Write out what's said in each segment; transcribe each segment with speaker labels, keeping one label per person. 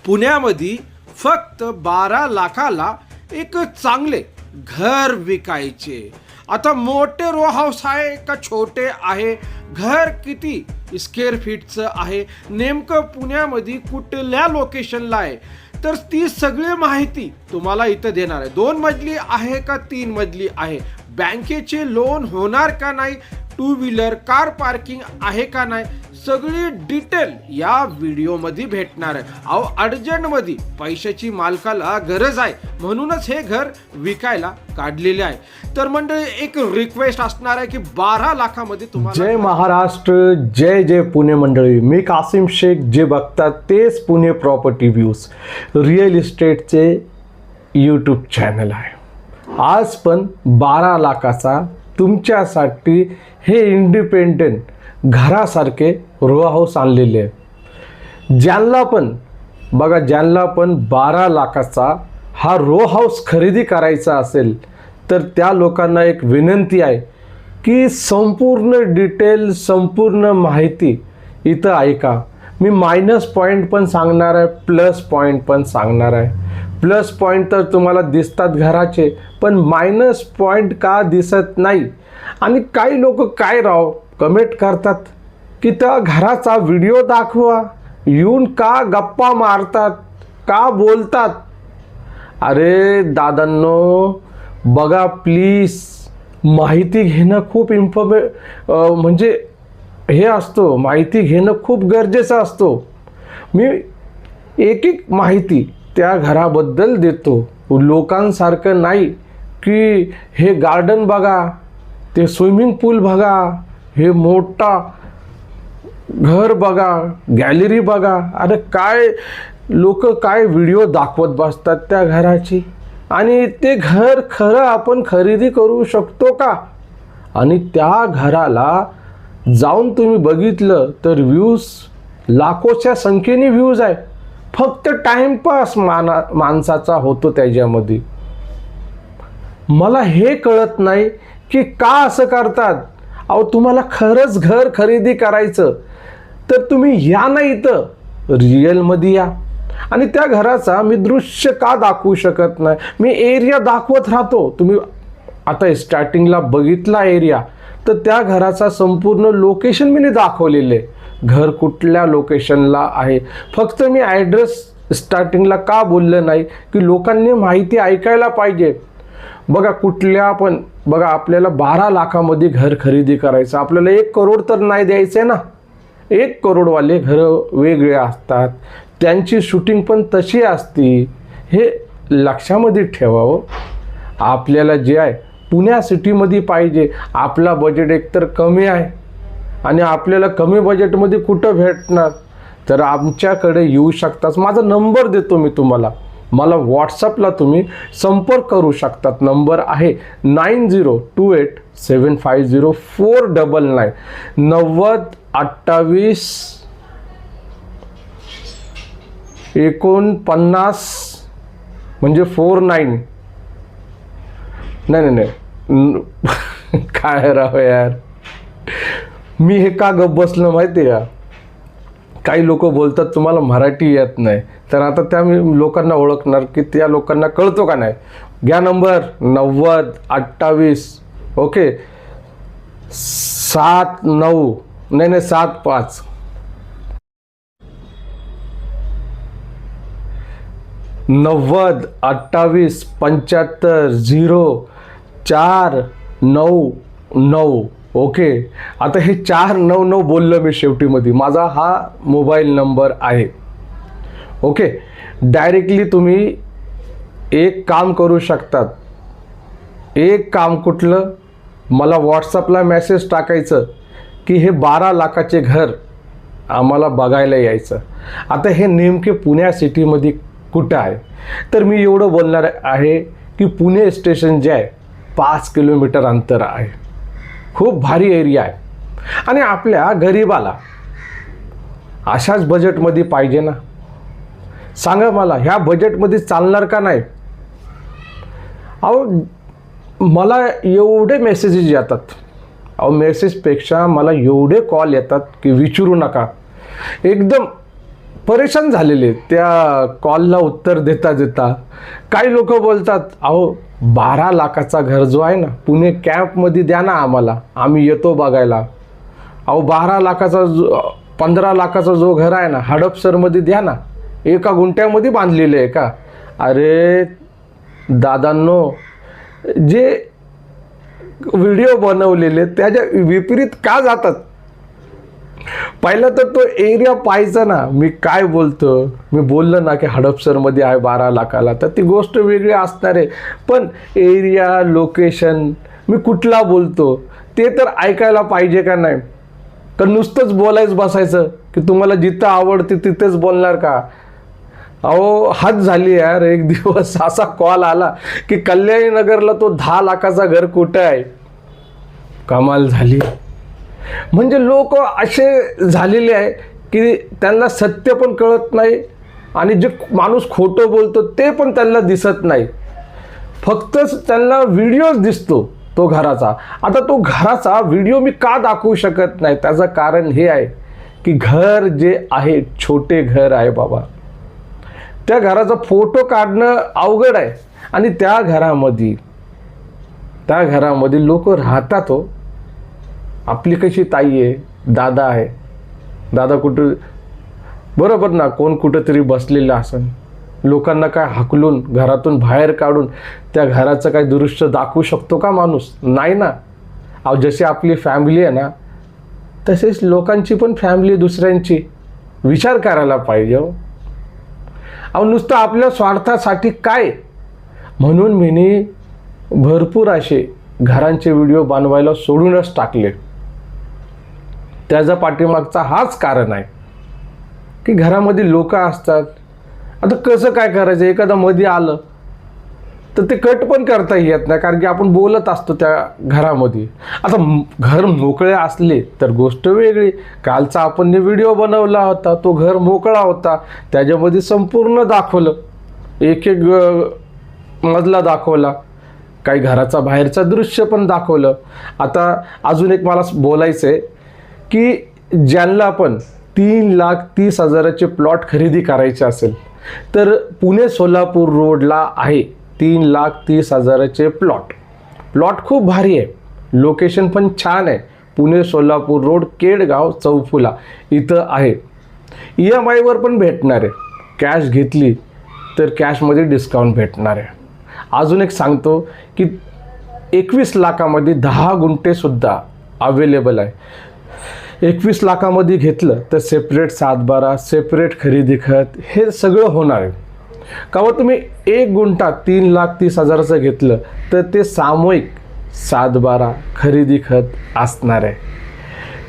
Speaker 1: पुण्यामध्ये फक्त 12 लाखाला एक चांगले घर विकायचे. आता मोठे रो हाऊस आहे का छोटे आहे, घर किती स्क्वेअर फीटचं आहे, नेमकं पुण्यामध्ये कुठल्या लोकेशनला आहे, तर ती सगळी माहिती तुम्हाला इथं देणार आहे. 2 मजली आहे का 3 मजली आहे, बँकेचे लोन होणार का नाही, 2 व्हीलर कार पार्किंग आहे का नाही, सगळी डिटेल या व्हिडिओमध्ये भेटणार आहे. अहो अर्जंटमध्ये पैशाची मालकाला गरज आहे म्हणूनच हे घर विकायला काढलेले आहे. तर मंडळी एक रिक्वेस्ट असणार आहे की 12 लाखामध्ये तुम्हाला.
Speaker 2: जय महाराष्ट्र, जय जय पुणे मंडळी. मी कासिम शेख. जे बघतात तेच पुणे प्रॉपर्टी व्ह्यूज रिअल इस्टेटचे यूट्यूब चॅनल आहे. आज पण 12 लाखाचा तुमच्यासाठी हे इंडिपेंडेंट घरासारखे रो हाऊस आणलेले आहे. ज्यांना पण 12 लाखाचा हा रो हाऊस खरेदी करायचा असेल तर त्या लोकांना एक विनंती आहे की संपूर्ण डिटेल, संपूर्ण माहिती इथं ऐका. मी मायनस पॉईंट पण सांगणार आहे, प्लस पॉईंट पण सांगणार आहे. प्लस पॉईंट तर तुम्हाला दिसतात घराचे, पण मायनस पॉईंट का दिसत नाही. आणि काही लोक काय कमेंट करतात की त्या घराचा व्हिडिओ दाखवा, येऊन का गप्पा मारतात, का बोलतात. अरे दादांनो बघा प्लीज, माहिती घेणं खूप म्हणजे हे असतो, माहिती घेणं खूप गरजेचं असतो. मी एक माहिती त्या घराबद्दल देतो, लोकांसारखं नाही की हे गार्डन बघा, ते स्विमिंग पूल बघा, हे मोठा घर बघा, गॅलरी बघा. अरे काय लोक काय व्हिडिओ दाखवत बसतात त्या घराची. आणि ते घर खरं आपण खरेदी करू शकतो का. आणि त्या घराला जाऊन तुम्ही बघितलं तर व्ह्यूज लाखोच्या संख्येने व्ह्यूज आहे. फक्त टाइमपास माणसाचा होतो त्याच्यामध्ये. मला हे कळत नाही की का असं करतात. अहो तुम्हाला खरंच घर खरेदी करायचं तर तुम्ही या ना, इथं रिअलमध्ये या. आणि त्या घराचा मी दृश्य का दाखवू शकत नाही, मी एरिया दाखवत राहतो. तुम्ही आता स्टार्टिंगला बघितला एरिया, तर त्या घराचा संपूर्ण लोकेशन मी दाखवलेले, घर कुठल्या लोकेशनला आहे. फक्त मी ॲड्रेस स्टार्टिंगला का बोललं नाही की लोकांनी माहिती ऐकायला पाहिजे. बघा आपल्याला 12 लाखामध्ये घर खरेदी करायचं, आपल्याला 1 करोड तर नाही द्यायचं ना. 1 करोडवाले घरं वेगळे असतात, त्यांची शूटिंग पण तशी असती. हे लक्षामध्ये ठेवावं. आपल्याला जे आहे पुण्या सिटीमध्ये पाहिजे. आपला बजेट एकतर कमी आहे आणि आपल्याला कमी बजेटमध्ये कुठं भेटणार, तर आमच्याकडे येऊ शकतात. माझा नंबर देतो मी तुम्हाला, मला व्हॉट्सअपला तुम्ही संपर्क करू शकतात. नंबर आहे 9028750499 902849 म्हणजे 49. नाही काय राव यार, मी हे का गप्प बसलं माहिती आहे का. काही लोक बोलतात तुम्हाला मराठी येत नाही, तर आता त्या मी लोकांना ओळखणार की त्या लोकांना कळतो का नाही. घ्या नंबर 9028 ओके 75 9028750499 ओके. आता हे 499 बोललं मी शेवटीमध्ये. माझा हा मोबाईल नंबर आहे. ओके, डायरेक्टली तुम्ही एक काम करू शकतात. एक काम कुठलं, मला व्हॉट्सअपला मेसेज टाकायचं की हे 12 लाखाचे घर आम्हाला बघायला यायचं. आता हे नेमके पुण्या सिटीमध्ये कुठं आहे, तर मी एवढं बोलणार आहे की पुणे स्टेशन जे आहे 5 किलोमीटर अंतर आहे. खूप भारी एरिया आहे. आणि आपल्या गरीबाला अशाच बजेटमध्ये पाहिजे ना. सांगा मला, ह्या बजेटमध्ये चालणार का नाही. अहो मला एवढे मेसेजेस येतात, अहो मेसेजपेक्षा मला एवढे कॉल येतात की विचारू नका. एकदम परेशान झालेले त्या कॉलला उत्तर देता देता. काही लोक बोलतात, अहो 12 लाखाचा घर जो आहे ना पुणे कॅम्पमध्ये द्या ना आम्हाला, आम्ही येतो बघायला. अहो 12 लाखाचा 15 लाखाचा जो घर आहे ना हडपसरमध्ये द्या ना, एका गुंठ्यामध्ये बांधलेलं आहे का? अरे दादांनो, जे व्हिडिओ बनवलेले त्याच्या विपरीत का जातात? पहिलं तर तो एरिया पाहायचा ना. मी काय बोलतो, मी बोललो ना की हडपसरमध्ये आहे 12 लाखाला, तर ती गोष्ट वेगळी असणार आहे. पण एरिया, लोकेशन, मी कुठला बोलतो ते तर ऐकायला पाहिजे का नाही? तर नुसतंच बोलायच बसायचं की तुम्हाला जिथं आवडते तिथेच बोलणार का? अहो हद झाली यार. एक दिवस असा कॉल आला की कल्याणी नगरला तो 10 लाखाचा घर कुठं आहे? कमाल झाली. म्हणजे लोक असे झालेले आहे की त्यांना सत्य पण कळत नाही आणि जे माणूस खोटं बोलतो ते पण त्यांना दिसत नाही. फक्त त्यांना व्हिडिओच दिसतो तो घराचा. आता तो घराचा व्हिडिओ मी का दाखवू शकत नाही? त्याचं कारण हे आहे की घर जे आहे छोटे घर आहे बाबा. त्या घराचा फोटो काढणं अवघड आहे आणि त्या घरामध्ये लोक राहतात. हो, आपली कशी ताई आहे, दादा आहे, दादा कुठं बरोबर ना, कोण कुठंतरी बसलेलं असन, लोकांना काय हाकलून घरातून बाहेर काढून त्या घराचं काय दृश्य दाखवू शकतो का माणूस? नाही ना. अहो जशी आपली फॅमिली आहे ना तसेच लोकांची पण फॅमिली दुसऱ्यांची. विचार करायला पाहिजे. अहो नुसतं आपल्या स्वार्थासाठी काय? म्हणून मी भरपूर असे घरांचे व्हिडिओ बनवायला सोडूनच टाकले. त्याचा पाठीमागचा हाच कारण आहे की घरामध्ये लोक असतात. आता कसं काय करायचं? एखादं मध्ये आलं तर ते कट पण करता येत नाही, कारण की आपण बोलत असतो त्या घरामध्ये. आता घर मोकळे असले तर गोष्ट वेगळी. कालचा आपण व्हिडिओ बनवला होता, तो घर मोकळा होता, त्याच्यामध्ये संपूर्ण दाखवलं, एक एक मजला दाखवला, काही घराचा बाहेरचा दृश्य पण दाखवलं. आता अजून एक मला बोलायचं आहे की ज्यांना पण 3,30,000चे प्लॉट खरेदी करायचे असेल तर पुणे सोलापूर रोडला आहे 3,30,000चे प्लॉट खूप भारी आहे. लोकेशन पण छान आहे. पुणे सोलापूर रोड, केडगाव, चौफुला इथं आहे. EMI वर पण भेटणार आहे. कॅश घेतली तर कॅशमध्ये डिस्काउंट भेटणार आहे. अजून एक सांगतो की 21 लाखामध्ये 10 गुंठेसुद्धा अवेलेबल आहे. 21 लाखामध्ये घेतलं तर सेपरेट 7/12, सेपरेट खरेदी खत, हे सगळं होणार आहे. का तुम्ही 1 गुंठा 3,30,000चं घेतलं तर ते सामूहिक 7/12 खरेदी खत असणार आहे.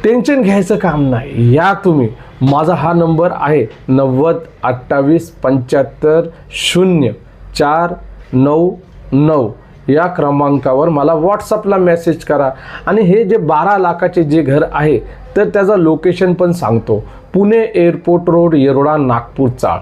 Speaker 2: टेन्शन घ्यायचं काम नाही. या तुम्ही, माझा हा नंबर आहे 90 28 75 0499 या क्रमांकावर मला व्हॉट्सअपला मेसेज करा. आणि हे जे 12 लाखाचे जे घर आहे तर त्याचं लोकेशन पण सांगतो. पुणे एअरपोर्ट रोड, येरोडा, नागपूर चाळ.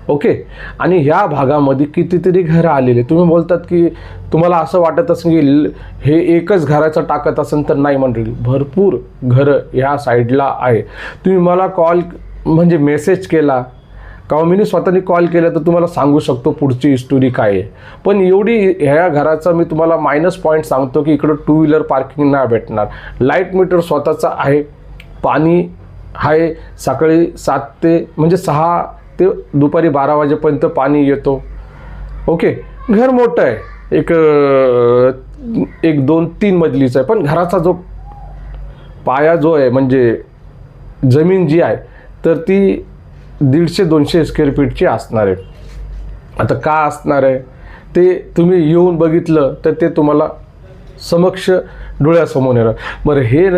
Speaker 2: ओके. आणि ह्या भागामध्ये कितीतरी घरं आलेले. तुम्ही बोलतात की तुम्हाला असं वाटत असेल की हे एकच घराचं टाकत असेल, तर नाही मंडळी, भरपूर घरं ह्या साईडला आहे. तुम्ही मला कॉल म्हणजे मेसेज केला का मी स्वतःने कॉल केला तर तुम्हाला सांगू शकतो पुढची हिस्टोरी काय आहे. पण एवढी ह्या घराचा मी तुम्हाला मायनस पॉईंट सांगतो की इकडं 2 व्हीलर पार्किंग नाही भेटणार. लाईट मीटर स्वतःचं आहे. पाणी आहे. सकाळी 6 ते दुपारी 12 वाजेपर्यंत पाणी येतो. ओके. घर मोठं आहे. एक 2-3 मजलीचं आहे. पण घराचा जो पाया जो आहे म्हणजे जमीन जी आहे तर ती 150-200 स्क्वेअर फीटची असणार आहे. आता का असणार आहे ते तुम्ही येऊन बघितलं तर ते तुम्हाला समक्ष डोळ्यासमोर येणार. बरं, हे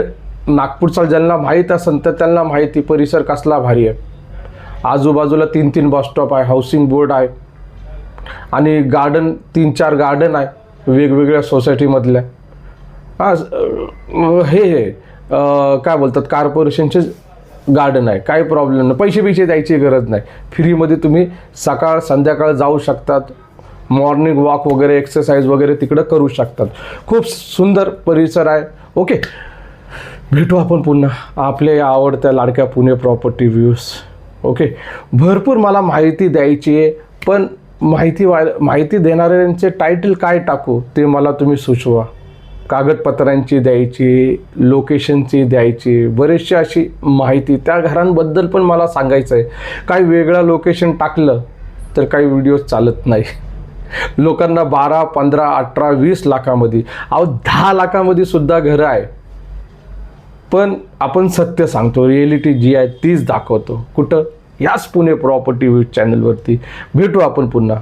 Speaker 2: नागपूरचा ज्यांना माहीत असेल तर त्यांना माहिती परिसर कसला भारी आहे. आजूबाजूला 3-3 बस स्टॉप आहे, हाऊसिंग बोर्ड आहे आणि गार्डन 3-4 गार्डन आहे वेगवेगळ्या सोसायटीमधल्या. हे काय बोलतात, कॉर्पोरेशनचे गार्डन आहे. काही प्रॉब्लेम नाही. पैसे द्यायची गरज नाही. फ्रीमध्ये तुम्ही सकाळ संध्याकाळ जाऊ शकतात. मॉर्निंग वॉक वगैरे, एक्सरसाइज वगैरे तिकडं करू शकतात. खूप सुंदर परिसर आहे. ओके. भेटू आपण पुन्हा आपल्या या आवडत्या लाडक्या पुणे प्रॉपर्टी व्ह्यूज ओके, भरपूर मला माहिती द्यायची आहे, पण माहिती देणाऱ्यांचे टायटल काय टाकू ते मला तुम्ही सुचवा. कागदपत्रांची द्यायची, लोकेशनची द्यायची, बरेचशी अशी माहिती त्या घरांबद्दल पण मला सांगायचं आहे. काही वेगळं लोकेशन टाकलं तर काही व्हिडिओज चालत नाही. लोकांना 12, 15, 18, 20 लाखामध्ये, 10 लाखामध्ये सुद्धा घरं आहे. पण आपण सत्य सांगतो, रिॲलिटी जी आहे तीच दाखवतो. कुठं? याच पुणे प्रॉपर्टी व्ह्यूज चॅनलवरती. भेटू आपण पुन्हा.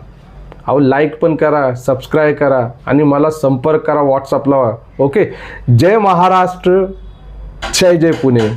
Speaker 2: लाईक पण करा, सबस्क्राईब करा आणि मला संपर्क करा, व्हॉट्सअपला. ओके. जय महाराष्ट्र, जय जय पुणे.